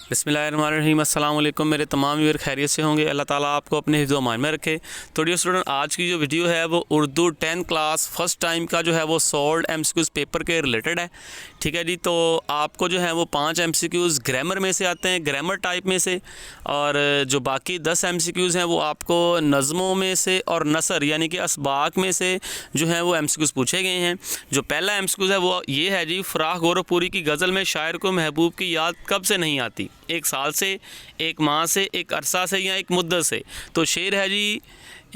बिस्मिल्लाहिर्रहमानिर्रहीम। अस्सलाम वालेकुम। मेरे तमाम व्यूअर खैरियत से होंगे। अल्लाह ताला आपको अपने हिफ्ज़ व अमान में रखे। तो डियर स्टूडेंट, आज की जो वीडियो है वो Urdu 10th class first time का जो है वो सॉल्व्ड MCQs पेपर के रिलेटेड है। ठीक है जी। तो आपको जो है वो 5 MCQs ग्रामर में से आते हैं, ग्रामर टाइप में से, और जो बाकी 10 MCQs हैं वो आपको नज़मों में से और नसर यानी कि असबाक में से जो है वो MCQs पूछे गए हैं। जो पहला MCQ है वो ये है जी, फ़राह गोरखपुरी की गज़ल में शायर को महबूब की याद कब से नहीं आती? एक साल से, एक माह से, एक अरसा से या एक मुद्दत से? तो शेर है जी,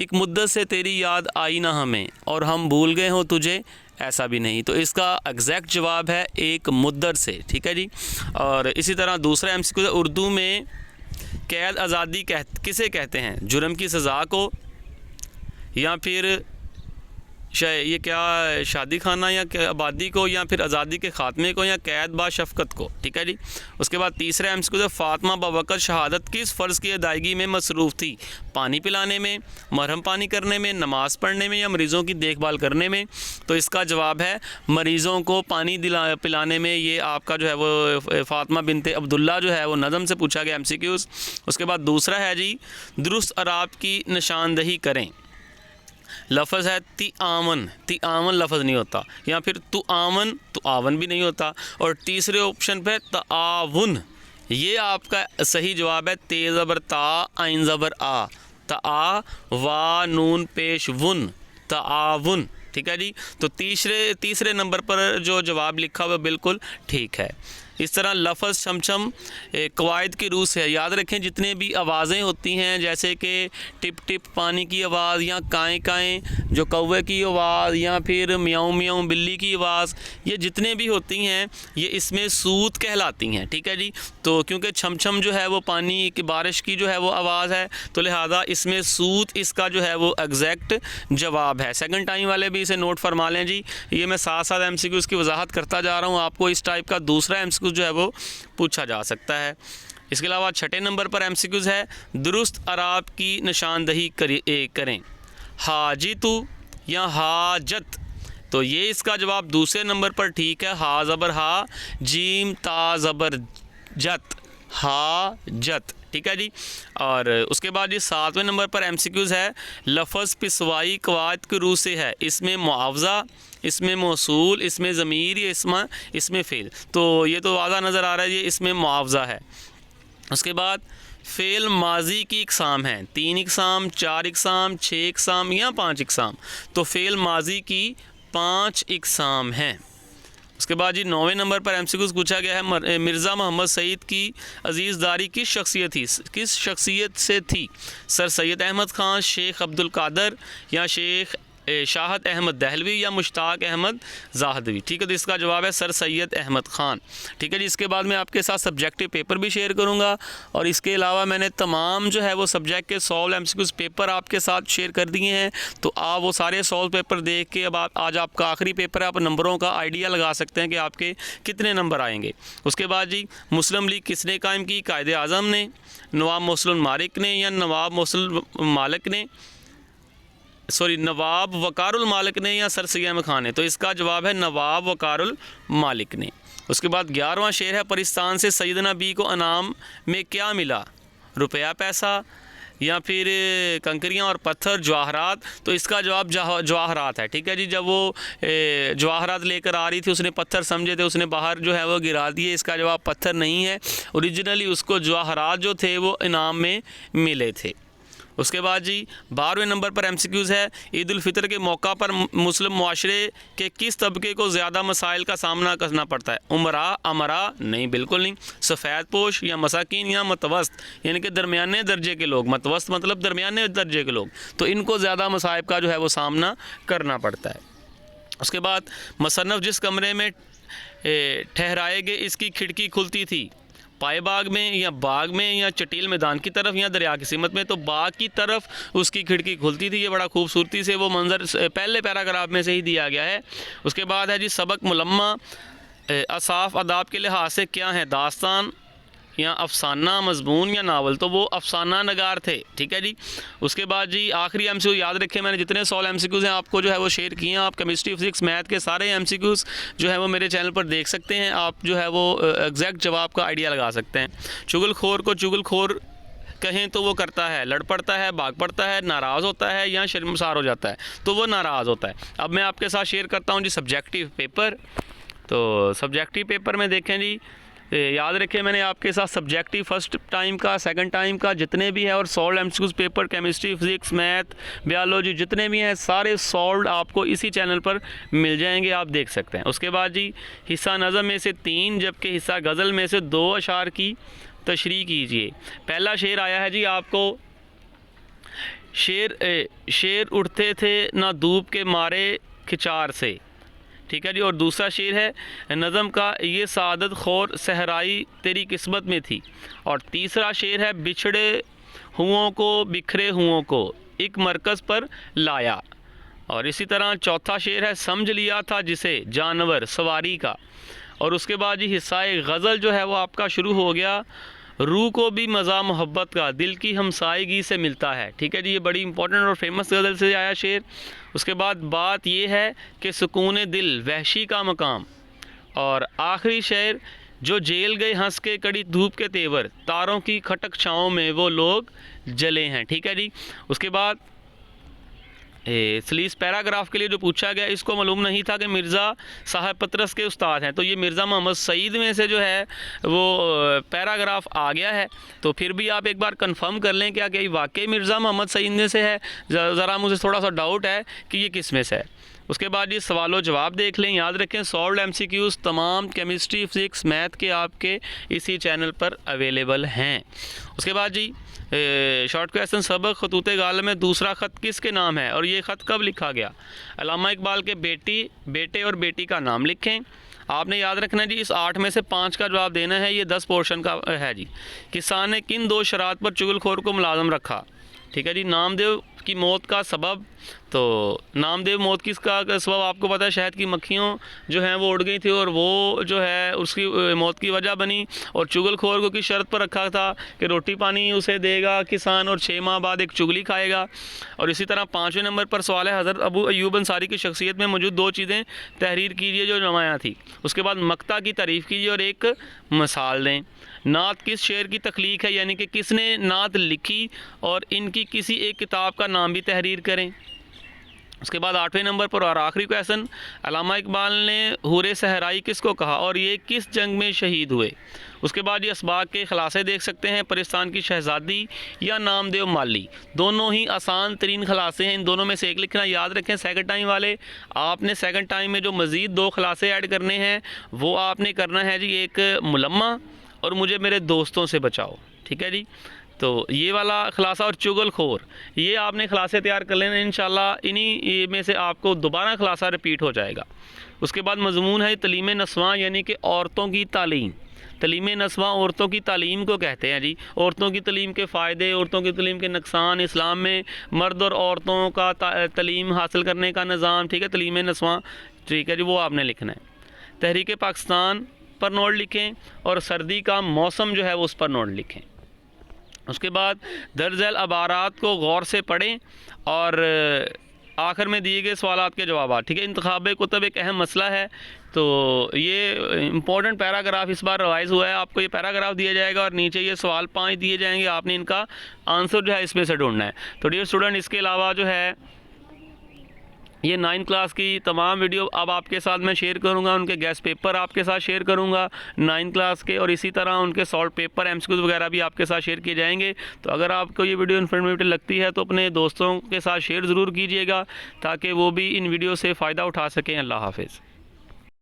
एक मुद्दत से तेरी याद आई ना हमें और हम भूल गए हों तुझे ऐसा भी नहीं। तो इसका एग्जैक्ट जवाब है एक मुद्दत से। ठीक है जी। और इसी तरह दूसरा MCQ है, उर्दू में कैद आज़ादी किसे कहते हैं? जुर्म की सज़ा को, या फिर ये क्या शादी खाना या आबादी को, या फिर आज़ादी के ख़ात्मे को, या कैद बा शफ़क़त को? ठीक है जी। उसके बाद तीसरा MCQ है, फ़ातिमा बवक़्त शहादत किस फ़र्ज़ की अदायगी में मसरूफ़ थी? पानी पिलाने में, मरहम पानी करने में, नमाज़ पढ़ने में, या मरीज़ों की देखभाल करने में? तो इसका जवाब है मरीज़ों को पानी पिलाने में। ये आपका जो है वो फ़ातिमा बिनते अब्दुल्ला जो है वो नज़म से पूछा गया MCQs। उसके बाद दूसरा है जी, दुरुस्त अराब की निशानदही करें। लफ्ज़ है तिआमन, तिआमन लफ्ज़ नहीं होता, या फिर तुआमन, तुआवन भी नहीं होता। और तीसरे ऑप्शन पे ताउन, ये आपका सही जवाब है। ते ज़बर ता, आइन ज़बर आ, ता वा नून पेश वुन, ताउन। ठीक है जी। तो तीसरे नंबर पर जो जवाब लिखा हुआ बिल्कुल ठीक है। इस तरह लफ्ज़ छमछम कवायद की रूह से है। याद रखें, जितने भी आवाज़ें होती हैं जैसे कि टिप टिप पानी की आवाज़, या काएँ काएँ जो कौवे की आवाज़, या फिर म्याऊं म्याऊं बिल्ली की आवाज़, ये जितने भी होती हैं ये इसमें सूत कहलाती हैं। ठीक है जी। तो क्योंकि छमछम जो है वो पानी की बारिश की जो है वो आवाज़ है, तो लिहाजा इसमें सूत इसका जो है वो एग्जैक्ट जवाब है। सेकंड टाइम वाले भी इसे नोट फरमा लें जी। ये मैं साथ साथ MCQs की वजाहत करता जा रहा हूँ। आपको इस टाइप का दूसरा MCQ जो है वो पूछा जा सकता है। इसके अलावा छठे नंबर पर MCQs है, दुरुस्त अराब की निशानदही करें। हाजितु या हाजत? तो ये इसका जवाब दूसरे नंबर पर ठीक है। हा ज़बर हा, जीम ता ज़बर जत, हाजत। ठीक है जी। और उसके बाद ये 7वें नंबर पर MCQs है, लफ्ज़ पिसवाई कवायद की रूह से है। इसमें मुआवजा, इसमें मौसूल, इसमें ज़मीर, या इसमें फ़ेल? तो ये तो वाज़ा नज़र आ रहा है, ये इसमें मुआवजा है। उसके बाद फ़ेल माजी की इक़साम हैं। 3 इक़साम, 4 इक़साम, 6 इक़साम, या 5 इक़साम? तो फ़ेल माजी की 5 इक़साम हैं। उसके बाद जी 9वें नंबर पर MCQs पूछा गया है, मिर्ज़ा मोहम्मद सईद की अज़ीज़दारी किस शख्सियत से थी? सर सैयद अहमद ख़ान, शेख अब्दुल कादर, या शेख शाहद अहमद दहलवी, या मुश्ताक अहमद ज़ाहदवी? ठीक है। तो इसका जवाब है सर सैयद अहमद ख़ान। ठीक है जी। इसके बाद मैं आपके साथ सब्जेक्टिव पेपर भी शेयर करूंगा, और इसके अलावा मैंने तमाम जो है वो सब्जेक्ट के सॉल्व MCQs पेपर आपके साथ शेयर कर दिए हैं। तो आप वो सारे सॉल्व पेपर देख के अब आज आपका आखिरी पेपर है, आप नंबरों का आइडिया लगा सकते हैं कि आपके कितने नंबर आएंगे। उसके बाद जी, मुस्लिम लीग किसने कायम की? कायदे आज़म ने, नवाब मोहसिन मालिक ने, या नवाब मोहसिन मालिक ने, नवाब वकारुल मालिक ने, या सर सैयद अहमद ख़ान ने? तो इसका जवाब है नवाब वकारुल मालिक ने। उसके बाद 11वां शेर है, पाकिस्तान से सैयदना बी को अनाम में क्या मिला? रुपया, पैसा, या फिर कंकरियाँ और पत्थर, जवाहरात? तो इसका जवाब जवाहरात है। ठीक है जी। जब वो जवाहरात लेकर आ रही थी, उसने पत्थर समझे थे, उसने बाहर जो है वो गिरा दिए। इसका जवाब पत्थर नहीं है, ओरिजिनली उसको जवाहरात जो थे वो इनाम में मिले थे। उसके बाद जी 12वें नंबर पर MCQs है, ईद उल फितर के मौका पर मुस्लिम मुआशरे के किस तबके को ज़्यादा मसाइल का सामना करना पड़ता है? उमरा, अमरा? नहीं, बिल्कुल नहीं। सफ़ेद पोश, या मसाकिन, या मतवस्त यानी कि दरमियाने दर्जे के लोग? मतवस्त मतलब दरमियाने दर्जे के लोग। तो इनको ज़्यादा मसाइब का जो है वो सामना करना पड़ता है। उसके बाद मुसन्नफ़ जिस कमरे में ठहराए गए इसकी खिड़की खुलती थी? पाए बाग में, या बाग में, या चटील मैदान की तरफ, या दरिया की सिमत में? तो बाग की तरफ उसकी खिड़की खुलती थी। ये बड़ा खूबसूरती से वो मंजर पहले पैराग्राफ में से ही दिया गया है। उसके बाद है जी, सबक मुलम्मा असाफ अदाब के लिहाज से क्या है? दास्तान, या अफसाना मजमून या नावल, तो वो अफसाना नगार थे। ठीक है जी। उसके बाद जी आखिरी MCQ याद रखें, मैंने जितने 100 MCQs हैं आपको जो है वो शेयर किए हैं। आप केमिस्ट्री फिजिक्स मैथ के सारे MCQs जो है वो मेरे चैनल पर देख सकते हैं। आप जो है वो एग्जैक्ट जवाब का आइडिया लगा सकते हैं। चुगलखोर को चुगलखोर कहें तो वो करता है, लड़ पड़ता है, भाग पड़ता है, नाराज़ होता है या शर्मसार हो जाता है, तो वो नाराज़ होता है। अब मैं आपके साथ शेयर करता हूँ जी सब्जेक्टिव पेपर। तो सब्जेक्टिव पेपर में देखें जी, याद रखें मैंने आपके साथ सब्जेक्टिव फर्स्ट टाइम का, सेकंड टाइम का जितने भी है और solve MCQs paper chemistry physics math biology जितने भी हैं सारे सॉल्व आपको इसी चैनल पर मिल जाएंगे, आप देख सकते हैं। उसके बाद जी हिस्सा नज़म में से 3 जबकि हिस्सा गज़ल में से 2 अशार की तशरीह कीजिए। पहला शेर आया है जी आपको, शेर उठते थे ना धूप के मारे खिचार से। ठीक है जी। और दूसरा शेर है नज़म का, ये सादत खोर सहराई तेरी किस्मत में थी। और तीसरा शेर है बिछड़े हुओं को बिखरे हुओं को एक मरकज़ पर लाया। और इसी तरह चौथा शेर है समझ लिया था जिसे जानवर सवारी का। और उसके बाद जी हिस्सा गज़ल जो है वो आपका शुरू हो गया, रूह को भी मज़ा मोहब्बत का दिल की हमसायगी से मिलता है। ठीक है जी। ये बड़ी इंपॉर्टेंट और फेमस गज़ल से आया शेर। उसके बाद बात ये है कि सुकून दिल वहशी का मकाम। और आखिरी शेर, जो जेल गए हंस के कड़ी धूप के तेवर तारों की खटक छाँव में वो लोग जले हैं। ठीक है जी। उसके बाद सलीस पैराग्राफ के लिए जो पूछा गया, इसको मालूम नहीं था कि मिर्ज़ा साहब पतरस के उस्ताद हैं, तो ये मिर्ज़ा मोहम्मद सईद में से जो है वो पैराग्राफ आ गया है। तो फिर भी आप एक बार कंफर्म कर लें क्या कि वाकई मिर्ज़ा मोहम्मद सईद में से है। ज़रा मुझे थोड़ा सा डाउट है कि ये किस में से है। उसके बाद ये सवालों जवाब देख लें। याद रखें सॉल्व MCQs तमाम केमिस्ट्री फिजिक्स मैथ के आपके इसी चैनल पर अवेलेबल हैं। उसके बाद जी शॉर्ट क्वेश्चन, सबक खतूत गाल में दूसरा ख़त किसके नाम है और ये ख़त कब लिखा गया? अल्लामा इकबाल के बेटे और बेटी का नाम लिखें। आपने याद रखना जी इस 8 में से 5 का जवाब देना है। ये 10 पोर्शन का है जी। किसान ने किन 2 शरात पर चुगलखोर को मुलाजम रखा? ठीक है जी। नामदेव की मौत का सबब, तो नामदेव मौत की इसका सबब आपको पता है, शहद की मक्खियों जो हैं वो उड़ गई थी और वो जो है उसकी मौत की वजह बनी। और चुगलखोर को किस शर्त पर रखा था कि रोटी पानी उसे देगा किसान और 6 माह बाद एक चुगली खाएगा। और इसी तरह 5वें नंबर पर सवाल है, हज़रत अबू अयूब अंसारी की शख्सियत में मौजूद 2 चीज़ें तहरीर कीजिए जो नुमायाँ थी। उसके बाद मक्ता की तारीफ़ कीजिए और एक मिसाल दें। नात किस शेर की तख्लीक है, यानी कि किसने नात लिखी, और इनकी किसी एक किताब का नाम भी तहरीर करें। उसके बाद 8वें नंबर पर और आखिरी क्वेश्चन, अल्लामा इकबाल ने हुरे सहराई किसको कहा और ये किस जंग में शहीद हुए? उसके बाद ये असबाक के खलासे देख सकते हैं, परिस्तान की शहजादी या नामदेव माली, दोनों ही आसान तरीन खलासे हैं। इन दोनों में से एक लिखना। याद रखें सेकंड टाइम वाले, आपने सेकंड टाइम में जो मज़ीद 2 खलासे ऐड करने हैं वो आपने करना है जी, एक मुलम्मा और मुझे मेरे दोस्तों से बचाओ। ठीक है जी। तो ये वाला खलासा और चुगलखोर, ये आपने खलासे तैयार कर लेना। इंशाल्लाह इन्हीं में से आपको दोबारा खलासा रिपीट हो जाएगा। उसके बाद मजमून है तलीम नस्वां, यानी कि औरतों की तालीम। तलीम नस्वां औरतों की तालीम को कहते हैं जी। औरतों की तालीम के फ़ायदे, औरतों की तालीम के नुकसान, इस्लाम में मर्द और औरतों का तालीम हासिल करने का निज़ाम। ठीक है, तलीम नस्वां। ठीक है जी, वो आपने लिखना है। तहरीक पाकिस्तान पर नोट लिखें और सर्दी का मौसम जो है वो उस पर नोट लिखें। उसके बाद दर्जल अबारात को गौर से पढ़ें और आखिर में दिए गए सवालात के जवाब। ठीक है, इंतखाब कुतब एक अहम मसला है, तो ये इंपॉर्टेंट पैराग्राफ इस बार रिवाइज़ हुआ है। आपको ये पैराग्राफ दिया जाएगा और नीचे ये सवाल 5 दिए जाएंगे, आपने इनका आंसर जो है इसमें से ढूंढना है। तो डियर स्टूडेंट, इसके अलावा जो है ये 9th क्लास की तमाम वीडियो अब आपके साथ मैं शेयर करूंगा, उनके गेस्ट पेपर आपके साथ शेयर करूंगा 9th क्लास के, और इसी तरह उनके सॉल्व पेपर MCQs वगैरह भी आपके साथ शेयर किए जाएंगे। तो अगर आपको ये वीडियो इन्फॉर्मेटिव लगती है तो अपने दोस्तों के साथ शेयर ज़रूर कीजिएगा ताकि वो भी इन वीडियो से फ़ायदा उठा सकें। अल्लाह हाफ़िज़।